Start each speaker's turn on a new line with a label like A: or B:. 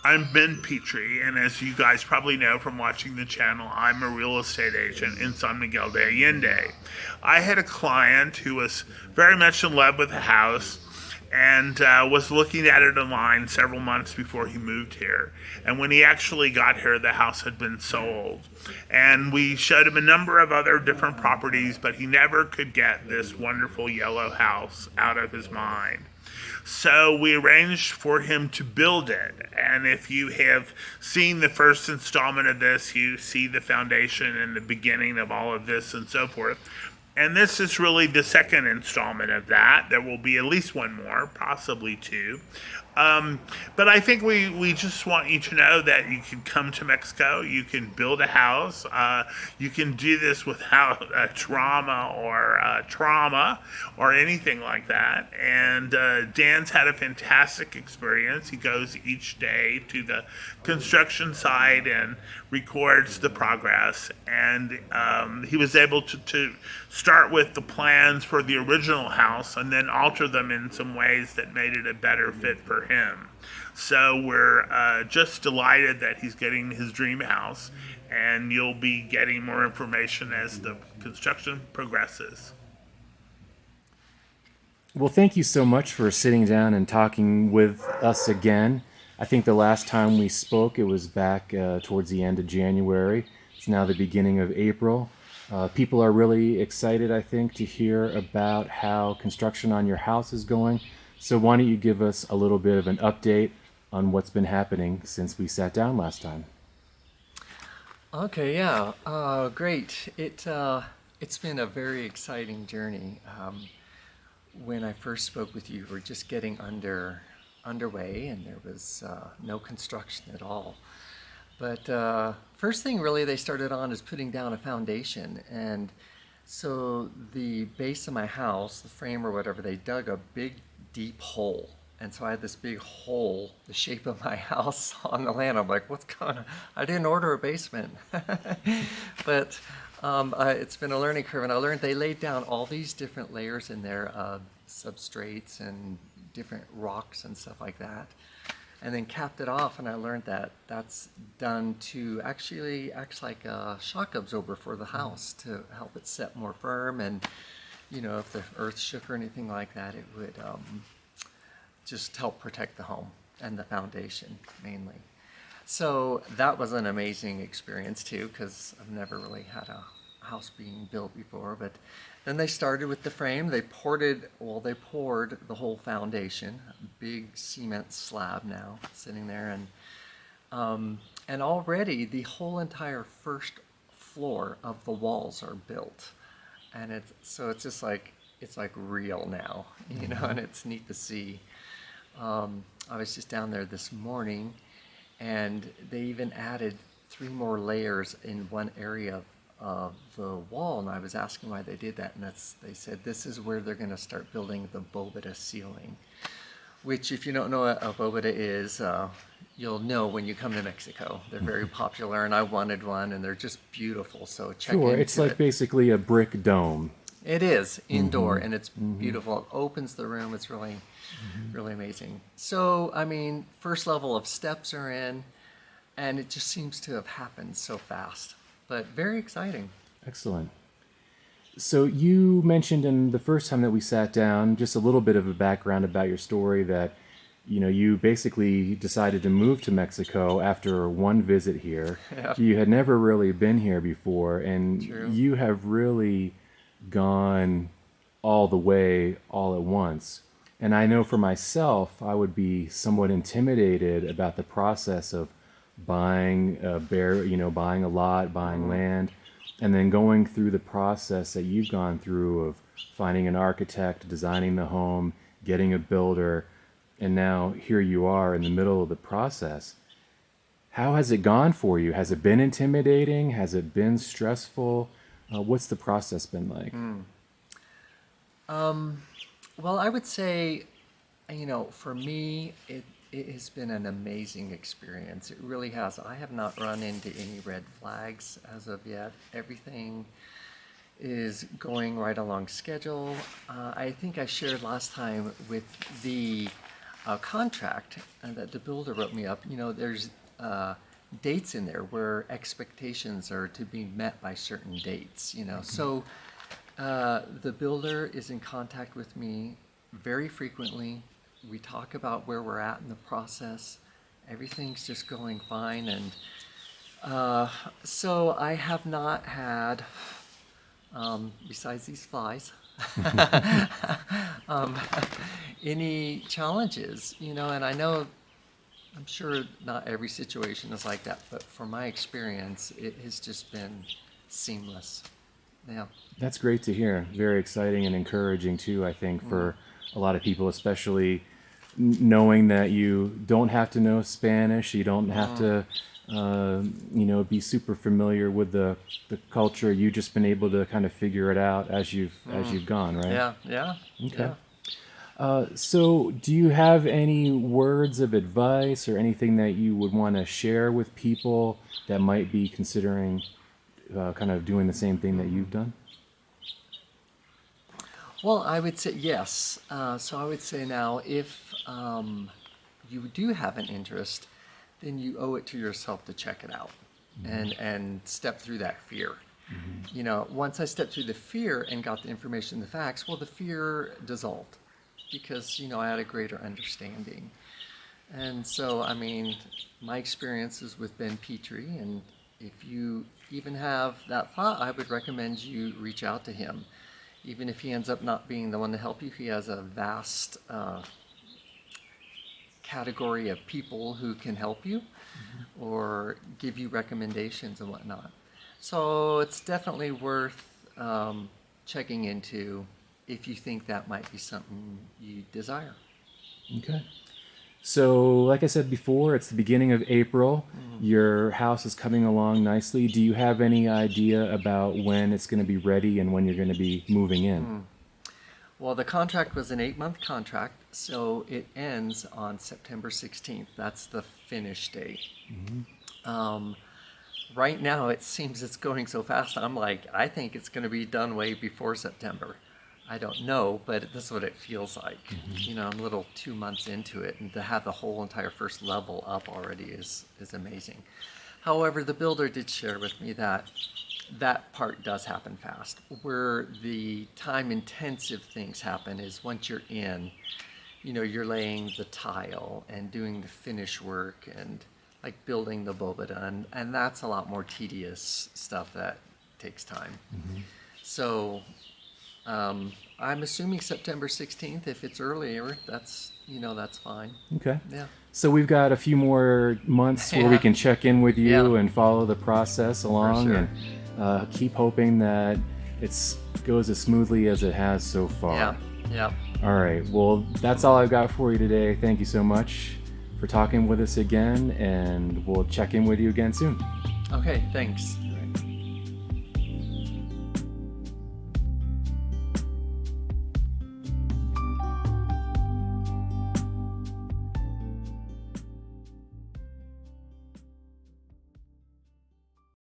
A: I'm Ben Pitre, and as you guys probably know from watching the channel, I'm a real estate agent in San Miguel de Allende. I had a client who was very much in love with a house and was looking at it online several months before he moved here. And when he actually got here, the house had been sold. And we showed him a number of other different properties, but he never could get this wonderful yellow house out of his mind. So we arranged for him to build it. And if you have seen the first installment of this, you see the foundation and the beginning of all of this and so forth. And this is really the second installment of that. There will be at least one more, possibly two. But I think we just want you to know that you can come to Mexico, you can build a house, you can do this without trauma or anything like that. And Dan's had a fantastic experience. He goes each day to the construction site and records the progress. And he was able to start with the plans for the original house and then alter them in some ways that made it a better fit for him. So we're just delighted that he's getting his dream house, and you'll be getting more information as the construction progresses.
B: Well, thank you so much for sitting down and talking with us again. I think the last time we spoke, it was back towards the end of January. It's now the beginning of April. People are really excited, I think, to hear about how construction on your house is going. So why don't you give us a little bit of an update on what's been happening since we sat down last time?
C: Okay, yeah, great. It's been a very exciting journey. When I first spoke with you, we're just getting underway, and there was no construction at all. But first thing really they started on is putting down a foundation, and so the base of my house, the frame or whatever, they dug a big deep hole. And so I had this big hole, the shape of my house on the land. I'm like, what's going on? I didn't order a basement. But it's been a learning curve. And I learned they laid down all these different layers in there of substrates and different rocks and stuff like that. And then capped it off. And I learned that that's done to actually acts like a shock absorber for the house to help it set more firm. And, you know, if the earth shook or anything like that, it would just help protect the home and the foundation mainly. So that was an amazing experience too, because I've never really had a house being built before. But then they started with the frame. They poured the whole foundation, a big cement slab now sitting there, and already the whole entire first floor of the walls are built, and it's just like it's like real now, you know, and it's neat to see. I was just down there this morning, and they even added 3 more layers in one area of the wall, and I was asking why they did that, and they said this is where they're going to start building the bóveda ceiling, which if you don't know what a bóveda is, you'll know when you come to Mexico. They're very popular, and I wanted one, and they're just beautiful, so check
B: Sure,
C: into
B: it's like
C: it.
B: basically a brick dome.
C: It is indoor, and it's beautiful. It opens the room. It's really amazing. So, I mean, first level of steps are in, and it just seems to have happened so fast, but very exciting.
B: Excellent. So you mentioned in the first time that we sat down just a little bit of a background about your story that you basically decided to move to Mexico after one visit here.
C: Yeah,
B: You had never really been here before, and
C: true.
B: you have really gone all the way all at once. And I know for myself, I would be somewhat intimidated about the process of buying a lot, buying land, and then going through the process that you've gone through of finding an architect, designing the home, getting a builder, and now here you are in the middle of the process. How has it gone for you? Has it been intimidating? Has it been stressful? What's the process been like?
C: Well, I would say, for me, it has been an amazing experience. It really has. I have not run into any red flags as of yet. Everything is going right along schedule. I think I shared last time with the contract that the builder wrote me up, there's dates in there where expectations are to be met by certain dates. So the builder is in contact with me very frequently. We talk about where we're at in the process. Everything's just going fine, and so I have not had, besides these flies, um, any challenges, and I know, I'm sure not every situation is like that, but from my experience, it has just been seamless. Yeah.
B: That's great to hear. Very exciting and encouraging too, I think, for a lot of people, especially knowing that you don't have to know Spanish, you don't have to, be super familiar with the culture. You've just been able to kind of figure it out as you've gone, right?
C: Yeah.
B: Okay.
C: Yeah.
B: So, do you have any words of advice or anything that you would want to share with people that might be considering kind of doing the same thing that you've done?
C: Well, I would say yes. So I would say now, if you do have an interest, then you owe it to yourself to check it out and step through that fear. Once I stepped through the fear and got the information, the facts, well, the fear dissolved because, I had a greater understanding. And so, my experiences with Ben Pitre, and if you even have that thought, I would recommend you reach out to him. Even if he ends up not being the one to help you, he has a vast category of people who can help you or give you recommendations and whatnot. So it's definitely worth checking into if you think that might be something you desire.
B: Okay. So, like I said before, it's the beginning of April. Your house is coming along nicely. Do you have any idea about when it's going to be ready and when you're going to be moving in?
C: Well, the contract was an 8-month contract, so it ends on September 16th. That's the finish date. Right now, it seems it's going so fast. I'm like, I think it's going to be done way before September. I don't know, but that's what it feels like. I'm a little 2 months into it, and to have the whole entire first level up already is amazing. However, the builder did share with me that part does happen fast. Where the time-intensive things happen is once you're in, you're laying the tile and doing the finish work and like building the bobada, and that's a lot more tedious stuff that takes time. So I'm assuming September 16th. If it's earlier, that's fine.
B: Okay.
C: Yeah.
B: So we've got a few more months where we can check in with you and follow the process along and keep hoping that it goes as smoothly as it has so far.
C: Yeah.
B: All right. Well, that's all I've got for you today. Thank you so much for talking with us again, and we'll check in with you again soon.
C: Okay, thanks.